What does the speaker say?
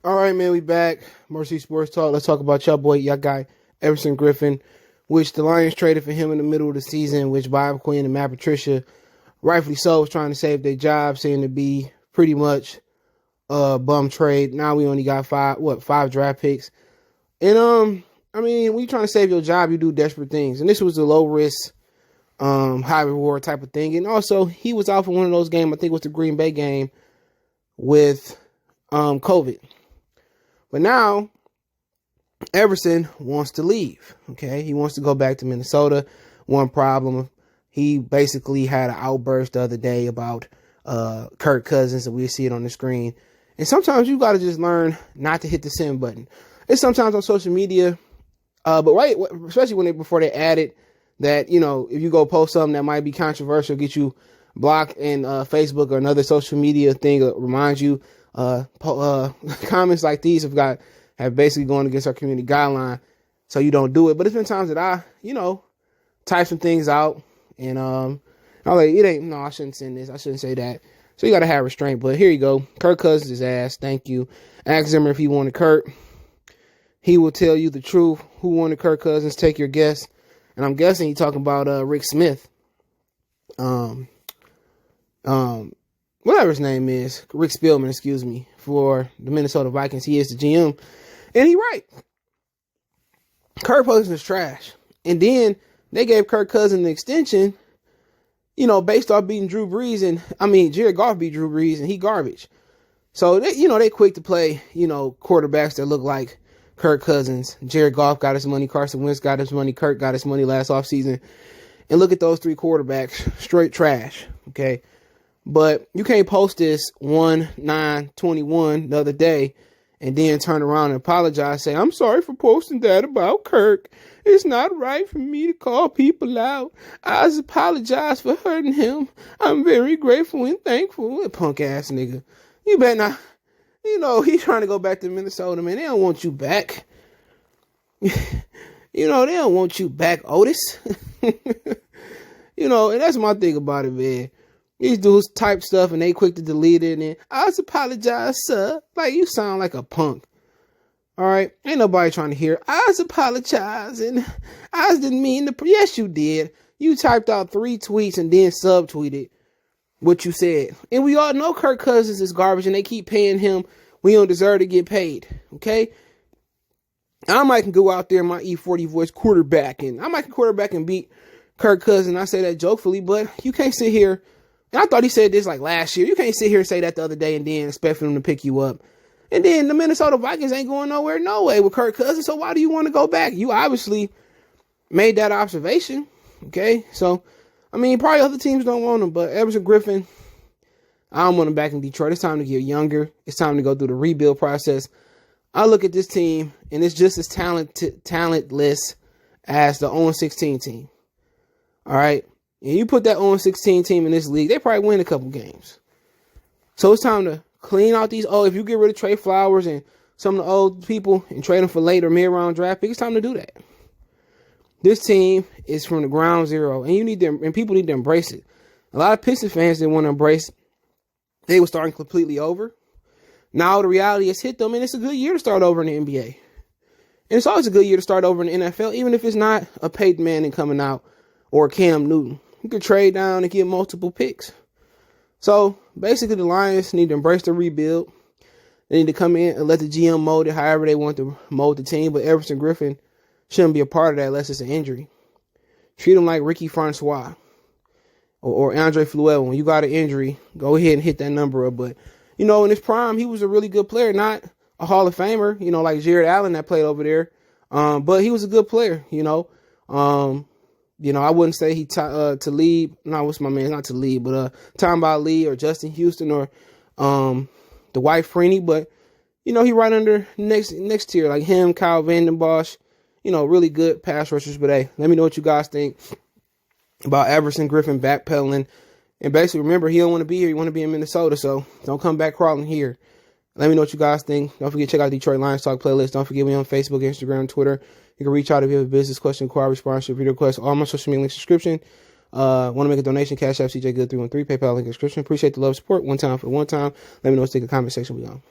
All right, man, we back. Mercy Sports Talk. Let's talk about your boy, your guy, Everson Griffin, which the Lions traded for him in the middle of the season, which Bob Quinn and Matt Patricia, rightfully so, was trying to save their job, saying to be pretty much a bum trade. Now we only got five draft picks. And, when you're trying to save your job, you do desperate things. And this was a low risk, high reward type of thing. And also, he was out for one of those games, I think it was the Green Bay game, with COVID. But now, Everson wants to leave, okay? He wants to go back to Minnesota. One problem, he basically had an outburst the other day about Kirk Cousins, and we'll see it on the screen. And sometimes you got to just learn not to hit the send button. It's sometimes on social media, especially before they added that, if you go post something that might be controversial, get you blocked in Facebook or another social media thing, reminds you. Comments like these have basically gone against our community guideline, so you don't do it. But it's been times that I, type some things out, and I'm like, I shouldn't send this, I shouldn't say that. So you gotta have restraint. But here you go, Kirk Cousins is ass. Thank you. Ask him if he wanted Kirk. He will tell you the truth. Who wanted Kirk Cousins? Take your guess. And I'm guessing he's talking about Rick Smith. Whatever his name is, Rick Spielman, excuse me, for the Minnesota Vikings. He is the GM. And he's right. Kirk Cousins is trash. And then they gave Kirk Cousins an extension, based off beating Drew Brees. And, Jared Goff beat Drew Brees, and he garbage. So, they quick to play, quarterbacks that look like Kirk Cousins. Jared Goff got his money. Carson Wentz got his money. Kirk got his money last offseason. And look at those three quarterbacks. Straight trash. Okay. But you can't post this 1/9/21 the other day and then turn around and apologize, say, I'm sorry for posting that about Kirk. It's not right for me to call people out. I just apologize for hurting him. I'm very grateful and thankful. Punk ass nigga. You better not. He's trying to go back to Minnesota, man. They don't want you back. They don't want you back, Otis. And that's my thing about it, man. These dudes type stuff and they quick to delete it, and then, I just apologize, sir. Like, you sound like a punk. All right? Ain't nobody trying to hear, I just apologize, and I just didn't mean to. Yes, you did. You typed out 3 tweets and then subtweeted what you said. And we all know Kirk Cousins is garbage, and they keep paying him. We don't deserve to get paid. Okay? I might can go out there in my E40 voice quarterback, and I might can quarterback and beat Kirk Cousins. I say that jokefully, but you can't sit here. And I thought he said this like last year. You can't sit here and say that the other day and then expect for him to pick you up. And then the Minnesota Vikings ain't going nowhere, no way, with Kirk Cousins. So why do you want to go back? You obviously made that observation. Okay. So, probably other teams don't want him, but Everson Griffin, I don't want him back in Detroit. It's time to get younger. It's time to go through the rebuild process. I look at this team, and it's just as talentless as the 0-16 team. All right. And you put that 0-16 team in this league, they probably win a couple games. So it's time to clean out these. If you get rid of Trey Flowers and some of the old people and trade them for late or mid-round draft pick, it's time to do that. This team is from the ground zero, and people need to embrace it. A lot of Pistons fans didn't want to embrace. They were starting completely over. Now the reality has hit them, and it's a good year to start over in the NBA. And it's always a good year to start over in the NFL, even if it's not a Peyton Manning coming out or Cam Newton. You could trade down and get multiple picks. So basically the Lions need to embrace the rebuild. They need to come in and let the GM mold it however they want to mold the team. But Everson Griffin shouldn't be a part of that unless it's an injury. Treat him like Ricky Francois or Andre Fleuel. When you got an injury, go ahead and hit that number up. But, in his prime, he was a really good player, not a Hall of Famer, like Jared Allen that played over there. But he was a good player, I wouldn't say he Talib. No, what's my man? Not Talib, but Tom Lee or Justin Houston or Dwight Freeney. But he right under next tier, like him, Kyle Vanden Bosch. Really good pass rushers. But hey, let me know what you guys think about Everson Griffin backpedaling. And basically, remember, he don't want to be here. He want to be in Minnesota. So don't come back crawling here. Let me know what you guys think. Don't forget to check out the Detroit Lions Talk playlist. Don't forget me on Facebook, Instagram, Twitter. You can reach out if you have a business question, inquiry, sponsorship, video request, all my social media links, description. Want to make a donation, Cash App, CJ Good 313, PayPal link in the description. Appreciate the love, support. One time for one time. Let me know what you think in the comment section. We on.